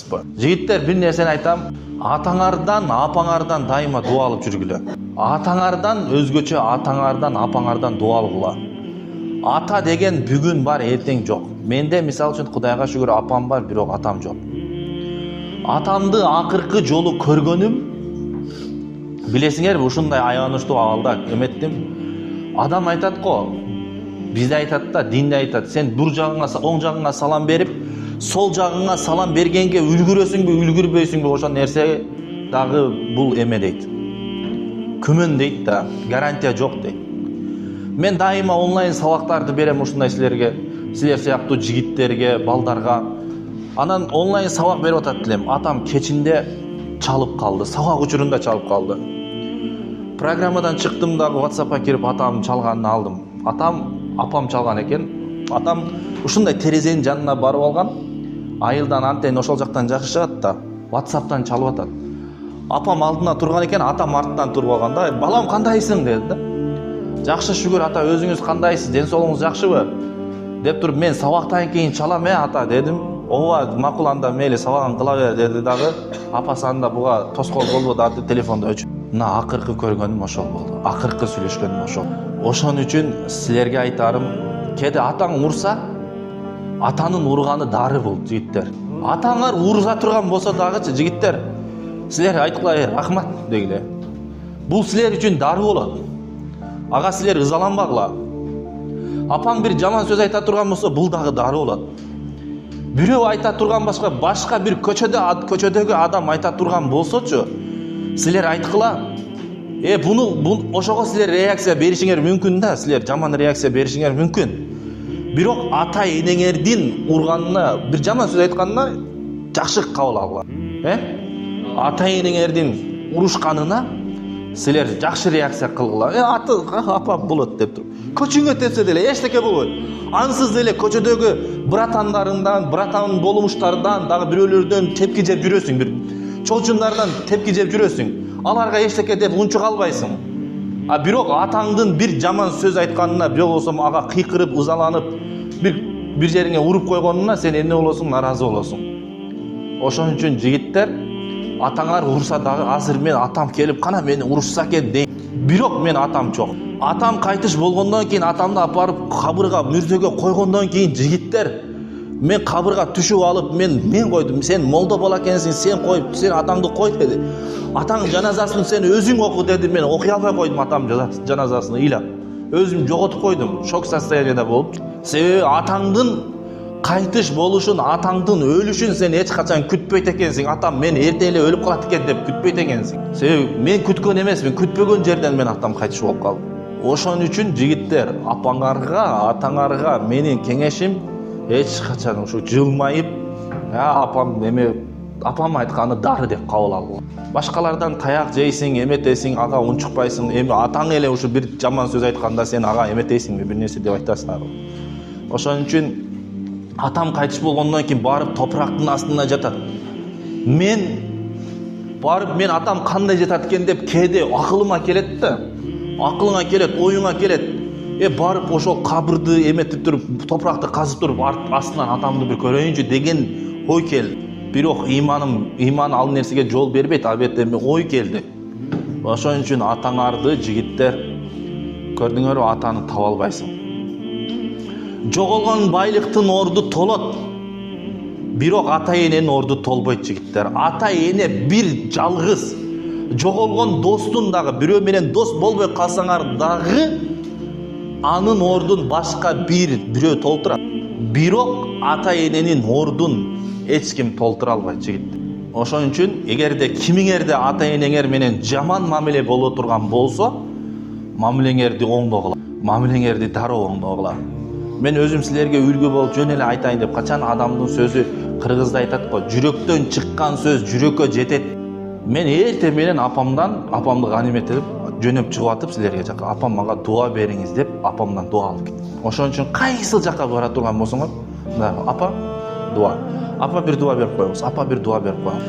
кыргызбы? Жигиттер, бир нерсени айтам. Атаңардан, апаңардан дайыма дуа алып жүргүлө. Атаңардан өзгөчө, атаңардан, апаңардан дуа алгыла. Ата деген бүгүн бар, эртең жок. Менде мисалы үчүн Кудайга шүгүр апам бар, бирок атам жок. Атамды акыркы жолу көргөнүм, билесиңерби, ушундай аянычтуу абалда эметтим. Адам айтат го, бизде айтат да, динде айтат, сен бур жагыңа, оң жагыңа салам берип, сол жагыңа салам бергенге үлгүрөсүңбү, үлгүрбөйсүңбү, ошол нерсе дагы бул эме дейт. Күмөн дейт да, гарантия жок дейт. Мен дайыма онлайн сабактарды берем ушундай силерге, силер сыяктуу жигиттерге, балдарга. Анан онлайн сабак берип атат элем. Атам кечинде чалып калды, сабак учурунда чалып калды. Программадан чыктым дагы WhatsApp'ка кирип атам чалганын алдым. Апам чалган экен. Атам ушундай терезенин жанына барып алган. Айылдан антен ошол жактан жакшы чыгат да, WhatsApp'тан чалып атат. Апам алдына турган экен, атам артынан туруп алган да, балам кандайсың деди да. Жакшы шүгүр ата, өзүңүз кандайсыз, ден соолугуңуз жакшыбы? Деп туруп, мен сабактан кийин чалам ата дедим. Ооба, макул, анда мейли сабагын кыла бер деди дагы. Апасы анда буга тоскоол болбоду, аты телефонду өчүрүп. Мына акыркы көргөнүм ошол болду. Акыркы сүйлөшкөнүм ошол. Ошон үчүн силерге айтарым, кээде атаң урса, атанын урганы дары бул, жигиттер. Атаңар урса турган болсо дагычы, жигиттер, силер айткыла рахмат дегиле. Бул силер үчүн дары болот. Ага силер ызаланбагыла. Апаң бир жаман сөз айта турган болсо, бул дагы дары болот. Бирөө айта турган башка бир көчөдөгү адам айта турган болсочу, силер айткыла, буну ошого силер реакция беришиңер мүмкүн да, силер жаман реакция беришиңер мүмкүн. Бирок ата энеңердин урганына, бир жаман сөз айтканына жакшы кабыл алгыла. Ата энеңердин урушканына силер жакшы реакция кылгыла. Апа болот деп туруп. Көчүңө тепсе деле эчтеке болбойт. Ансыз деле көчөдөгү братандарыңдан, братан болумуштардан, дагы бирөөлөрдөн тепки жеп жүрөсүң, бир чолчундардан тепки жеп жүрөсүң. Аларга эчтеке деп унчук албайсың. Бирок атаңдын бир жаман сөз айтканына, бирок болсо ага кыйкырып, ызаланып, бир жериңе уруп койгонуна сен эмне болосуң, наразы болосуң. Ошон үчүн жигиттер, атаңар урса дагы, азыр мен атам келип кана мени урушса экен дейм. Бирок мен атам жок. Атам кайтыш болгондон кийин, атамды апарып кабырга, мүрзөгө койгондон кийин, жигиттер, мен кабырга түшүп алып, мен койдум. Сен молдо бала экенсиң, сен кой, сен атаңды кой деди. Атаң жаназасын сен өзүң оку деди. Мен окуй албай койдум атам жаназасын ыйлап. Өзүм жоготуп койдум, шок состоянияда болуп. Себеби атаңдын кайтыш болушун, атаңдын өлүшүн сен эч качан күтпөйт экенсиң. Атам мен эртең эле өлүп калат экен деп күтпөйт экенсиң. Себеби мен күткөн эмесмин, күтпөгөн жерден мен атам кайтыш болуп калды. Ошон үчүн жигиттер, апаңарга, атаңарга менин кеңешим эч качан ушу жылмайып, апам айтканы дары деп кабыл алгыла. Башкалардан таяк жейсиң, эметесиң, ага унчукпайсың. Эми атаң эле ушу бир жаман сөз айтканда сен ага эметесиңби, бир нерсе деп айтасың. Ошон үчүн атам кайтыш болгондон кийин барып топурактын астына жатат. Мен атам кандай жатат экен деп кээде акылыма келет да. Акылыңа келет, оюңа келет. Барып ошол кабырды эметип туруп, топуракты казып туруп, астынан атамды бир көрөйүнчү деген ой келди. Бирок иман ал нерсеге жол бербейт, албетте ой келди. Ошон үчүн атаңарды, жигиттер, көрдүңөрбү, атаны таба албайсың. Жоголгон байлыктын орду толот. Бирок ата эненин орду толбойт, жигиттер. Ата эне бир жалгыз. Жоголгон достун дагы, бирөө менен дос болбой калсаңар дагы, анын ордун башка бирөө толтурат. Бирок ата эненин ордун эч ким толтура албайт, жигиттер. Ошон үчүн эгерде кимиңерде ата энеңер менен жаман мамиле боло турган болсо, мамилеңерди оңдогула, мамилеңерди дароо оңдогула. Мен өзүм силерге үлгү болуп жөн эле айтайын деп, качан адамдын сөзү кыргызда айтат го, жүрөктөн чыккан сөз жүрөккө жетет. Мен эртең менен апамды ганимет этип жөнөп чыгып атып силерге жака, апам мага дуа бериңиз деп, апамдан дуа алып кеттим. Ошон үчүн кайсы жака бара турган болсоңор, апа дуа. Апа бир дуа берип коюңуз, апа бир дуа берип коюңуз.